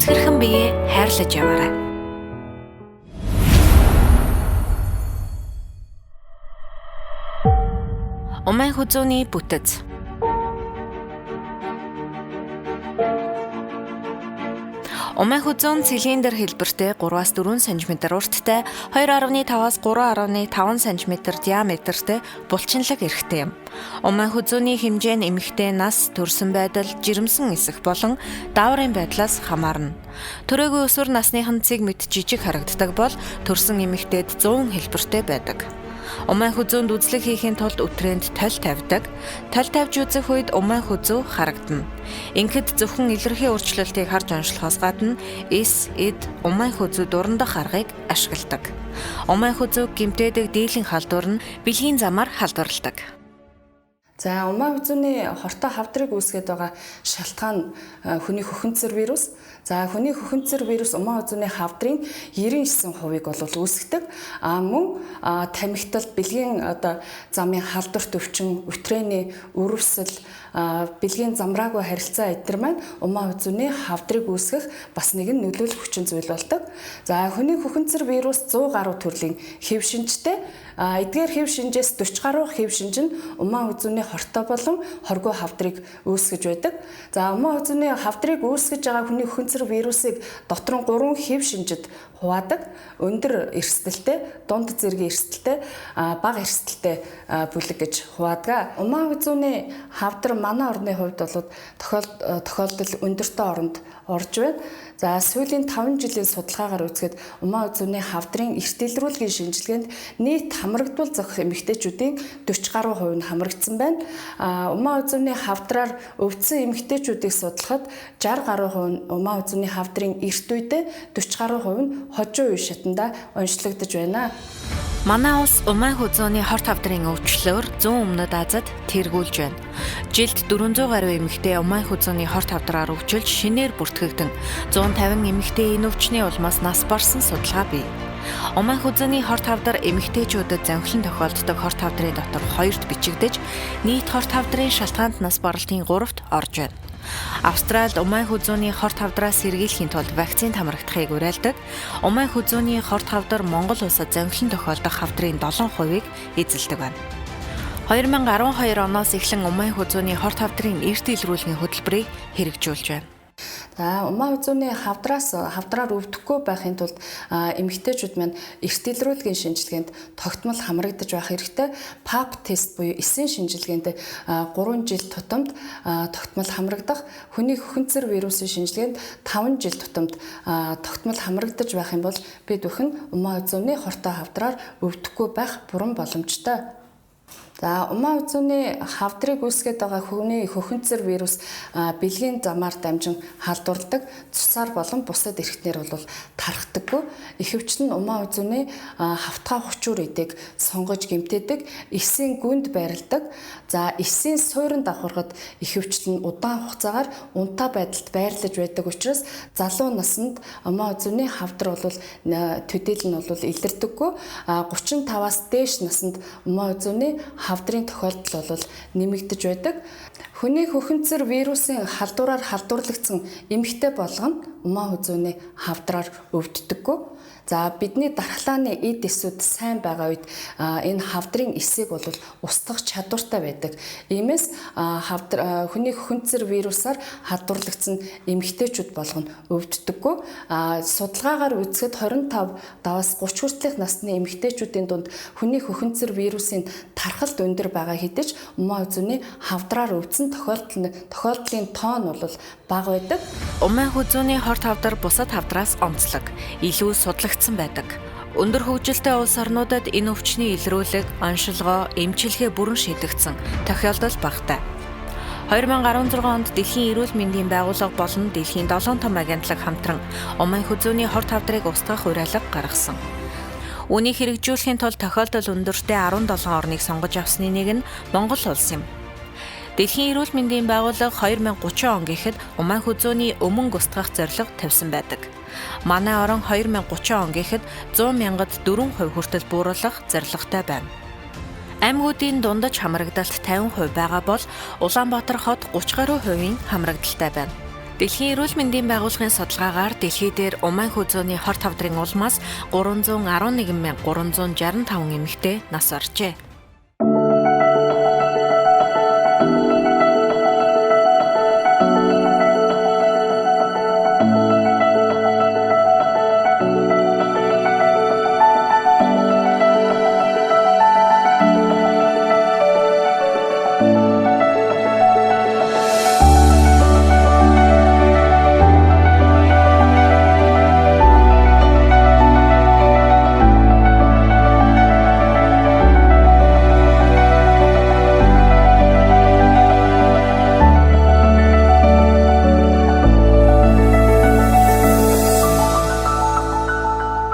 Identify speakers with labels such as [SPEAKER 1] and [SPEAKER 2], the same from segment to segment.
[SPEAKER 1] Үнцгэрхэн биеэ хайрлаж яваарай. Умайн хүзүүний бүтэц. Умайн хүзүүн цилиндр хэлбэртэй 3-4 см урттай, 2.5-аас 3.5 см диаметртэй булчинлаг эрхтэй юм. Умайн хүзүүний хэмжээ нь эмэгтэй нас, төрсөн байдал, жирэмсэн эсэх болон дааврын байдлаас хамаарна. Төрөөгүй өсвөр насныхан цэг мэт жижиг харагддаг бол төрсөн эмэгтэйд 100 хэлбэртэй байдаг. Умайн хүзүүнд үзлэг хийхийн тулд өтрээнд толь тавьдаг. Толь тавьж үзэх үед умайн хүзүү харагдана. Ингээд зөвхөн илэрхий өөрчлөлтийг харж онцлохоос гадна эс, эд, умайн хүзүү дурандах аргыг ашигладаг. Умайн хүзүүг гэмтээдэг дийлэн халдвар нь бэлгийн замаар халдварладаг.
[SPEAKER 2] За умайн хүзүүний хортой хавдрыг үүсгэж байгаа шалтгаан хүний хөхөнцөр вирус. За хүний хөхөнцөр вирус умайн хүзүүний хавдрын 99% бол үүсгдэг. Мөн тамхитал бэлгийн замын халдварт өвчин, өтрээний өрөвсөл, бэлгийн замраагүй харилцаа эдгээр маань умайн хүзүүний хавдрыг үүсгэх бас нэгэн нөлөөлөх хүчин зүйл болдог. За хүний хөхөнцөр вирус 100 гаруй төрлийн хэв шинжтэй. Эдгээр хэв шинжээс 40 гаруй хэв шинж нь умайн хүзүүний хортой болон хоргүй хавдрыг үүсгэж байдаг. За умайн хүзүүний хавдрыг үүсгэж байгаа хүний хөхөнцөр вирусыг дотор нь 3 хэв шинжид хуваадаг. Өндөр эрсдэлтэй, дунд зэргийн эрсдэлтэй, бага эрсдэлтэй бүлэг гэж хуваадаг. Умайн хүзүүний хавдар манай орны хувьд бол тохиолдол өндөртэй оронд орж байна. За сүүлийн 5 жилийн судалгаагаар үзэхэд умайн хүзүүний хавдрын эрт илрүүлгийн шинжилгээнд нийт хамрагдвал зохих эмэгтэйчүүдийн 40 гаруй хувь нь хамрагдсан байна. Умайн хүзүүний хавдраар өвдсөн эмэгтэйчүүдийг судлахад 60 гаруй хувь нь умайн хүзүүний хавдрын эрт үедээ 40 гаруй хувь нь хожуу үе шатанда онцлогдож байна.
[SPEAKER 1] Манай улс умайн хүзүүний хорт хавдрын өвчлөөр зүүн өмнөд Азад тэргүүлж байна. Жилд 400 гаруй эмэгтэй умайн хүзүүний хорт хавдраар өвчөлж шинээр бүртгэгдэн 150 эмэгтэй энэ өвчний улмаас нас барсан судалгаа бий. Умайн хүзүүний хорт хавдар эмэгтэйчүүдэд занхилан тохиолддог хорт хавдрын дотор 2-т бичигдэж, нийт хорт хавдрын шалтгаанд нас баралтын 3-т орж байна. Австралид умайн хүзүүний хорт хавдраас сэргийлэхийн тулд вакцинд хамрагдахыг уриалдаг. Умайн хүзүүний хорт хавдар Монгол улсад занхилан тохиолдох хавдрын 7%-ыг эзэлдэг байна. 2012 оноос эхлэн умайн хүзүүний хорт хавдрын эрт илрүүлгийн хөтөлбөрийг хэрэгжүүлж байна.
[SPEAKER 2] За умайн хүзүүний хавдраар өвдөхгүй байхын тулд эмэгтэйчүүд маань эрт илрүүлгийн шинжилгээнд тогтмол хамрагдаж байх хэрэгтэй. PAP тест буюу эсийн шинжилгээнд 3 жил тутамд тогтмол хамрагдах, хүний хөхөнцөр вирусын шинжилгээнд 5 жил тутамд тогтмол хамрагдаж байх юм бол бид бүхэн умайн хүзүүний хортой хавдраар өвдөхгүй байх бүрэн боломжтой. За умайн хүзүүний хавдрыг үүсгэж байгаа хүний хөхөнцөр вирус бэлгийн замаар дамжин халдварладаг. Цусаар болон бусад эрхтнэр бол тархдаггүй. Ихэвчлэн умайн хүзүүний хавтгай хүчээр эдэг сонгож гэмтээдэг, эсийн гүнд байрладаг. За эсийн суурин давхаргад ихэвчлэн удаан хугацаагаар унтаа байдалд байрлаж байдаг учраас залуу наснд умайн хүзүүний хавдар бол төдийл нь бол илэрдэггүй. 35-аас дээш наснд умайн хүзүүний хавдрын тохиолдол бол нэмэгдэж байдаг. Хүний хөхөнцөр вирусын халдвараар халдварлагдсан эмэгтэй болгоно умайн хүзүүний хавдраар өвддөггүй. За бидний дархлааны эд эсүүд сайн байгаа үед энэ хавдрын эсийг бол устгах чадвартай байдаг. Иймээс хүний хөхөнцөр вирусаар халдварлагдсан эмэгтэйчүүд болгоно өвддөггүй. Судалгаагаар үзэхэд 25-аас 30 хүртэлх насны эмэгтэйчүүдийн дунд хүний хөхөнцөр вирусын тархалт өндөр байгаа хэдиж умайн хүзүүний хавдраар өвдсөн тохиолдлын тоон бол бага байдаг.
[SPEAKER 1] Умайн хүзүүний хорт хавдар бусад хавдраас онцлог, илүү судлагдсан байдаг. Өндөр хөгжилтэй улс орнуудад энэ өвчний илрүүлэг, оншилгоо, эмчилгээ бүрэн шийдэгдсэн тохиолдол багатай. 2016 онд Дэлхийн эрүүл мэндийн байгууллага болон Дэлхийн 7 том агентлаг хамтран умайн хүзүүний хорт хавдрыг устгах уриалга гаргасан. Үүнийг хэрэгжүүлэхийн тулд тохиолдол өндөртэй 17 орныг сонгож авсны нэг нь Монгол улс юм. Дэлхийн эрүүл мэндийн байгууллага 2030 он гэхэд умайн хүзүүний өмнө устгах зорилго тавьсан байдаг. Манай орон 2030 он гэхэд 100 мянгад 4% хүртэл бууруулах зорилготой байна. Аймагуудын дундаж хамрагдалт 50% байгаа бол Улаанбаатар хот 30 гаруй хувийн хамрагдaltaй байна. Дэлхийн эрүүл мэндийн байгууллагын судалгаагаар дэлхий дээр умайн хүзөөний хорт хавдрын улмаас 311,365 эмэгтэй нас оржээ.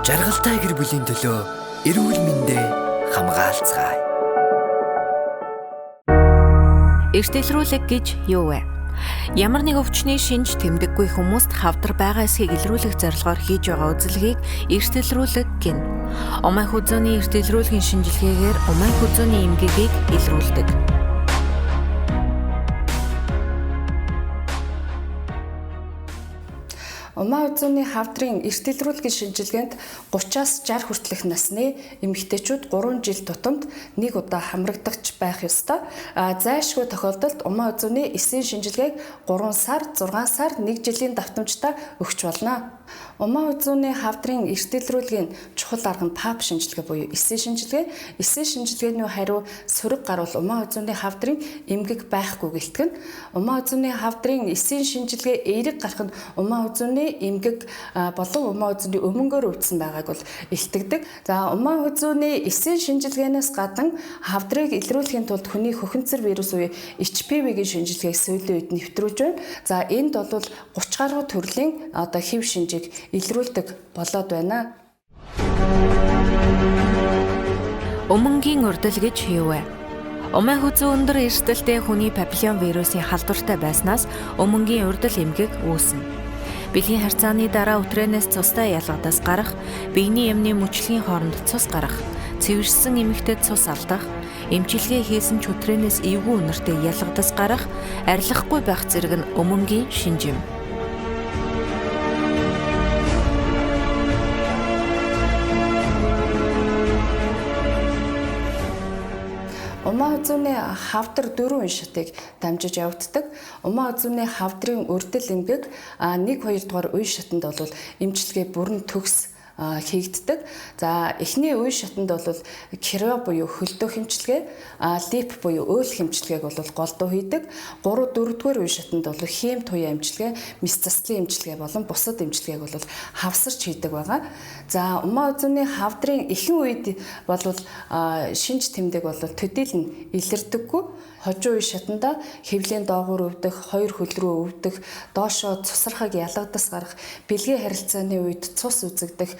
[SPEAKER 3] Жаргалтай гэр бүлийн төлөө эрүүл мэндэ хамгаалцгаая.
[SPEAKER 1] Эртэлрүүлэг гэж юу вэ? Ямар нэг өвчний шинж тэмдэггүй хүмүүст хавдар байгаа эсхийг илрүүлэх зорилгоор хийж байгаа үзэлгийг эртэлрүүлэг гэнэ. Умайн хүзөөний эртэлрүүлгийн шинжилгээгээр умайн хүзөөний эмгэгийг илрүүлдэг.
[SPEAKER 2] Умайн хүзөөний хавдрын эртэлрүүлгийн шинжилгээнд 30-аас 60 хүртэлх насны эмэгтэйчүүд 3 жил тутамд нэг удаа хамрагдагч байх ёстой. Зайлшгүй тохиолдолд умайн хүзөөний эсийн шинжилгээг 3 сар, 6 сар, 1 жилийн давтамжтай өгч болно. Умайн хүзөөний хавдрын эртэлрүүлгийн чухал арга нь ПАП шинжилгээ буюу эсийн шинжилгээ. Эсийн шинжилгээний хариу сөрөг гарвал умайн хүзөөний хавдрын эмгэг байхгүй гэлтгэн. Умайн хүзөөний хавдрын эсийн шинжилгээ эерэг гарах нь умайн хүзөөний эмгэг болон умайн хүзөөний өмнөгөр өвдсөн байгааг бол илтгэдэг. За умайн хүзөөний эсийн шинжилгээнээс гадна хавдрыг илрүүлэхийн тулд хүний хөхөнцөр вирус буюу HPV-гийн шинжилгээг сүүлийн үед нэвтрүүлж байна. За энд бол 30 гаруй төрлийн HIV шинжийг илрүүлдэг болоод байна.
[SPEAKER 1] Өмнгийн урдал гэж юу вэ? Умайн хүзүү өндөр эрсдэлтэй хүний папиллон вирусын халдвартай байснаас өмнгийн урдал эмгэг үүснэ. Бэлгийн харьцааны дараа өтрэнээс цустай ялгадас гарах, биений эмний мөчлөгийн хооронд цус гарах, цэвэрсэн эмэгтэйд цус алдах, эмчилгээ хийсэн ч өтрэнээс эвгүй үнэртэй ялгадас гарах, арилахгүй байх зэрэг нь өмнгийн шинж юм.
[SPEAKER 2] Умайн хүзөөний хавдар 4 үе шатыг дамжиж явагддаг. Умайн хүзөөний хавдрын урдал эмгэг 1-2 дугаар үе шатанд бол эмчилгээ бүрэн төгс хийгддэг. За эхний үе шатанд бол киро буюу хөлдөө хэмчилгээ, лип буюу өөл хэмчилгээг бол голдуу хийдэг. 3-4 дугаар үе шатанд бол хим туяа эмчилгээ, мисцастлын эмчилгээ болон бусад эмчилгээг бол хавсарч хийдэг байгаа. За умайн хүзөөний хавдрын ихэнх үед бол шинж тэмдэг бол төдийл нь илэрдэггүй. Хожуу үе шатанда хэвлийн доогуур өвдөх, хоёр хөл рүү өвдөх, доошоо цусрахаг ялгадас гарах, бэлгийн харилцааны үед цус үзэгдэх,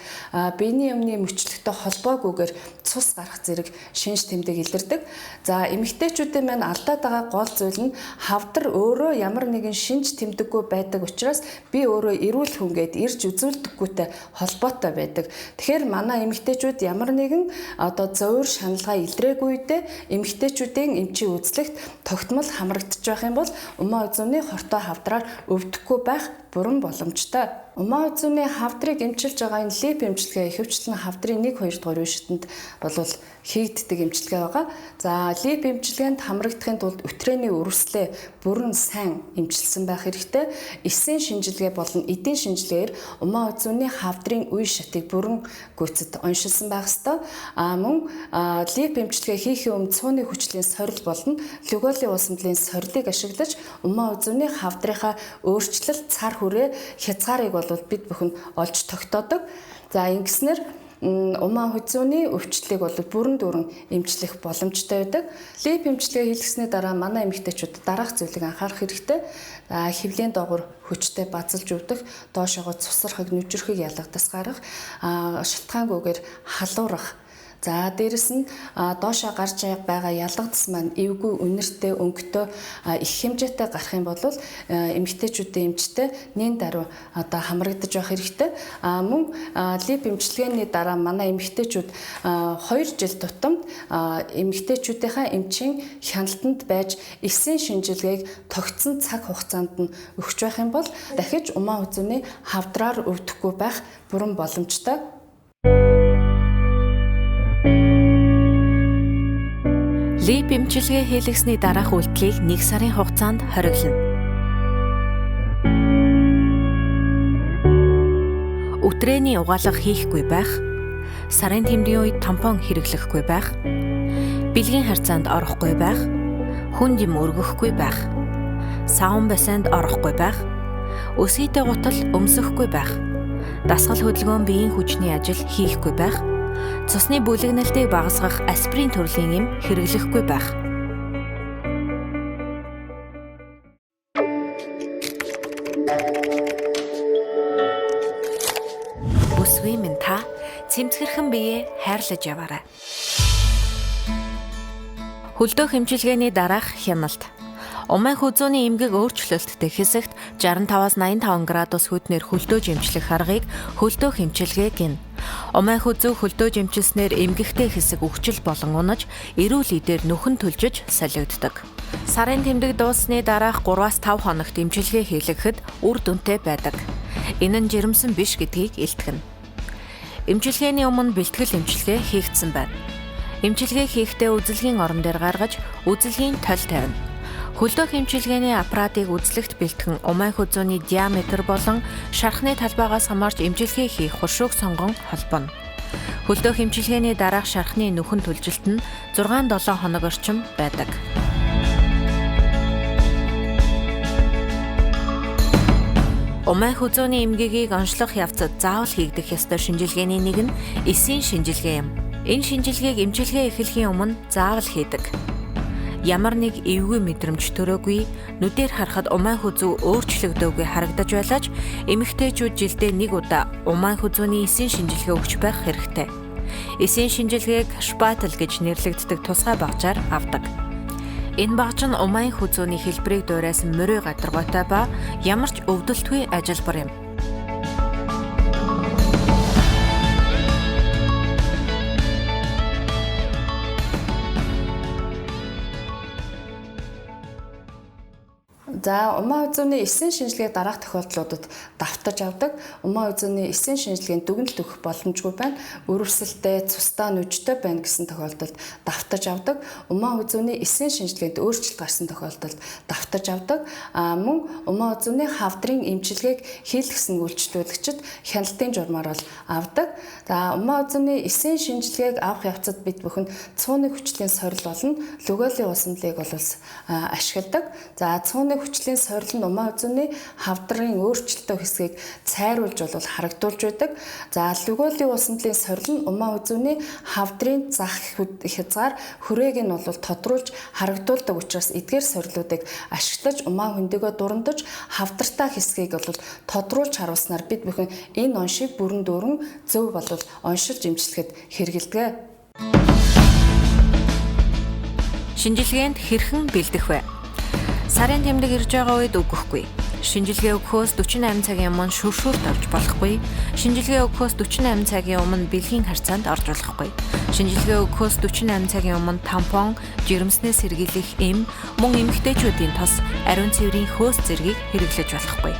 [SPEAKER 2] биений өмнө мөчлөгтэй холбоогүйгээр цус гарах зэрэг шинж тэмдэг илэрдэг. За эмэгтэйчүүдийн маань алдаад байгаа гол зүйл нь хавдар өөрөө ямар нэгэн шинж тэмдэггүй байдаг учраас би өөрөө эрүүл хүн гэд ирж үзүүлдэггүйтэй холбоотой байдаг. Тэгэхээр манай эмэгтэйчүүд ямар нэгэн зовир шаналгаа илрээгүй үедээ эмэгтэйчүүдийн эмчийн үзлэгт тогтмол хамрагдчих байх юм бол умайн хүзөөний хортой хавдраар өвдөхгүй байх бүрэн боломжтой. Умайн хүзөөний хавдрыг эмчилж байгаа энэ лип эмчилгээ ихэвчлэн хавдрын 1-2 дугаар үе шатанд бол хийгддэг эмчилгээ байгаа. За лип эмчилгээнд хамрагдахын тулд өтрээний үрслээ бүрэн сайн эмчилсэн байх хэрэгтэй. Эсийн шинжилгээ болон эдийн шинжилгээгээр умайн хүзөөний хавдрын үе шатыг бүрэн гүйцэд оншилсан байх ёстой. Мөн лип эмчилгээ хийхийн өмнө цууны хүчлийн сорил болон лүголийн усамдлын сорилыг ашиглаж умайн хүзөөний хавдрынхаа өөрчлөлт цар хүрээ хязгаарыг бол бид бүхэн олж тогтоодог. За ингэснээр умайн хүзөөний өвчлөлийг бол бүрэн дүүрэн эмчлэх боломжтой байдаг. Лип эмчилгээ хийлгэсний дараа манай эмэгтэйчүүд дараах зүйлийг анхаарах хэрэгтэй. Хэвлийн доогуур хүчтэй базалж өвдөх, доошоогоо цусрахыг, нүжрөхийг ялгадас гарах, шалтгаангүйгээр халуурах, За дээрэс нь доошоо гарч байгаа ялгадас маань эвгүй үнэртэй өнгөтэй их хэмжээтэй гарах юм бол эмэгтэйчүүдийн эмчтэй нэн даруй одоо хамрагдаж байх хэрэгтэй. Мөн лип эмчилгээний дараа манай эмэгтэйчүүд 2 жил тутамд эмэгтэйчүүдийнхээ эмчийн хяналтанд байж эсийн шинжилгээг тогтсон цаг хугацаанд нь өгч байх юм бол дахиж умаа үзүүний хавдраар өвдөхгүй байх бүрэн боломжтой.
[SPEAKER 1] Лип эмчилгээ хийлгэсний дараах үйлдэлийг 1 сарын хугацаанд хориглоно. Өдрөөний угаалга хийхгүй байх, сарын тэмдгийн үед тампон хэрэглэхгүй байх, бэлгийн харьцаанд орохгүй байх, хүнд юм өргөхгүй байх, саун бассейнд орохгүй байх, өсгийтэй гутал өмсөхгүй байх, дасгал хөдөлгөөн биеийн хүчний ажил хийхгүй байх, цусны бүлэгнэлтийг багасгах аспирин төрлийн юм хэрэглэхгүй байх. Бүсгүй минь та цэмцгэрхэн биеэ хайрлаж яваарай. Хөлдөө хэмжилгээний дараах хяналт. Умайн хүзүүний эмгэг өөрчлөлттэй хэсэгт 65-аас 85 градус хүднэр хөлдөө жимчлэх аргыг хөлдөө хэмжилгээ гэнэ. Умайн хүзүү хөлдөө жимчилснээр эмгэгтэй хэсэг үхжил болон унаж, эрүүл идээр нүхэн төлжиж солигддог. Сарын тэмдэг дууссаны дараах 3-аас 5 хоногт эмчилгээ хийлгэхэд үр дүнтэй байдаг. Энэ нь жирэмсэн биш гэдгийг илтгэнэ. Эмчилгээний өмнө бэлтгэл эмчилгээ хийгдсэн байна. Эмчилгээ хийхдээ үзэлгийн орон дээр гаргаж, үзэлгийн толь тавина. Хөлдөө хэмжилгээний аппаратыг үзлэгт бэлтгэн умайн хүзүүний диаметр болон шархны талбайгаас хамаарч эмчилгээ хийх хуршууг сонгон холбоно. Хөлдөө хэмжилгээний дараах шархны нүхэн түлжилт нь 6-7 хоног орчим байдаг. Умайн хүзүүний эмгэгийг онцлох явцад заавал хийгдэх ёстой шинжилгээний нэг нь эсийн шинжилгээ юм. Энэ шинжилгээг эмчилгээ эхлэхийн өмнө заавал хийдэг. Ямар нэг эвгүй мэдрэмж төрөөгүй, нүдээр харахад умайн хүзүү өөрчлөгдөөгүй харагдаж байлаач эмэгтэйчүүд жилдээ 1 удаа умайн хүзүүний эсийн шинжилгээ өгч байх хэрэгтэй. Эсийн шинжилгээг шпатл гэж нэрлэгддэг тусгай багажаар авдаг. Энэ багаж нь умайн хүзүүний хэлбэрийг дуурайсан мөрөө гадаргуйтай ба ямар ч өвдөлтгүй ажилбар юм.
[SPEAKER 2] За умаа үзүүний эсийн шинжилгээ дараах тохиолдлуудад давтаж авдаг. Умаа үзүүний эсийн шинжилгээнд дүгнэлт өгөх боломжгүй байна. Өрөвсөлтэй, цустай, нүжтэй байна гэсэн тохиолдолд давтаж авдаг. Умаа үзүүний эсийн шинжилгээнд өөрчлөлт гарсан тохиолдолд давтаж авдаг. Мөн умаа үзүүний хавдрын эмчилгээг хийлгэсэн үйлчлүүлэгчид хяналтын журмаар бол авдаг. За умаа үзүүний эсийн шинжилгээг авах явцад бид бүхэн цууны хүчлийн сорил болон лөгөөлийн усамлыг бол ашигладаг. За цууны хүчлийн сорил нь умаа үзүүний хавдрын өөрчлөлтөө хэсгийг цайруулж бол харагдуулж байдаг. За лөгөөлийн усамлын сорил нь умаа үзүүний хавдрын зах хязгаар хүрээг нь бол тодруулж харагдуулдаг учраас эдгээр сорилуудыг ашиглаж умаа хөндөгөө дурандаж хавдартай хэсгийг бол тодруулж харуулснаар бид бүхэн энэ оншийг бүрэн дүүрэн зөв бол оншилж эмчлэхэд хэрэгэлдэг.
[SPEAKER 1] Шинжилгээнд хэрхэн бэлдэх вэ? Сарын тэмдэг ирж байгаа үед өгөхгүй. Шинжилгээ өгөхөөс 48 цагийн өмнө шүршүүрт орж болохгүй. Шинжилгээ өгөхөөс 48 цагийн өмнө бэлгийн харьцаанд орж болохгүй. Шинжилгээ өгөхөөс 48 цагийн өмнө тампон, жирэмснээ сэргийлэх эм, мөн эмэгтэйчүүдийн тос, ариун цэврийн хөөс зэргийг хэрэглэж болохгүй.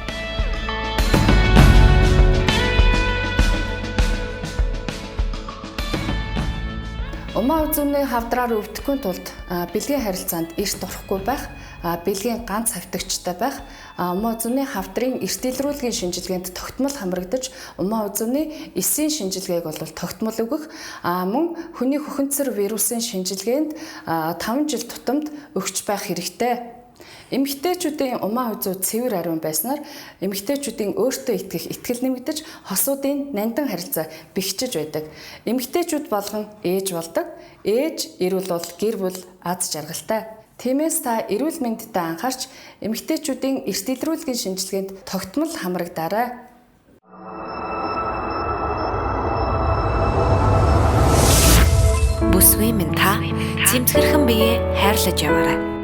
[SPEAKER 2] Умаа үзүүний хавдраар өвдөхгүй тулд бэлгийн харилцаанд эрт орохгүй байх, бэлгийн ганц хавтагчтай байх, умаа үзүүний хавдрын эрт илрүүлгийн шинжилгээнд тогтмол хамрагдаж, умаа үзүүний эсийн шинжилгээг бол тогтмол өгөх, мөн хүний хөхөнцөр вирусын шинжилгээнд 5 жил тутамд өгч байх хэрэгтэй. Эмэгтэйчүүдийн умаа үзүү цэвэр ариун байснаар эмэгтэйчүүдийн өөртөө итгэх итгэл нэмэгдэж хосуудын нандин харилцаа бэхжиж байдаг. Эмэгтэйчүүд болгон ээж болдог. Ээж эрүүл бол гэр бүл аз жаргалтай. Тиймээс та эрүүл мэндэд анхаарч эмэгтэйчүүдийн эрт илрүүлгийн шинжилгээнд тогтмол хамрагдаарай.
[SPEAKER 1] төсвийн минь та цэмцгэрхэн биеэ хайрлаж яваарай.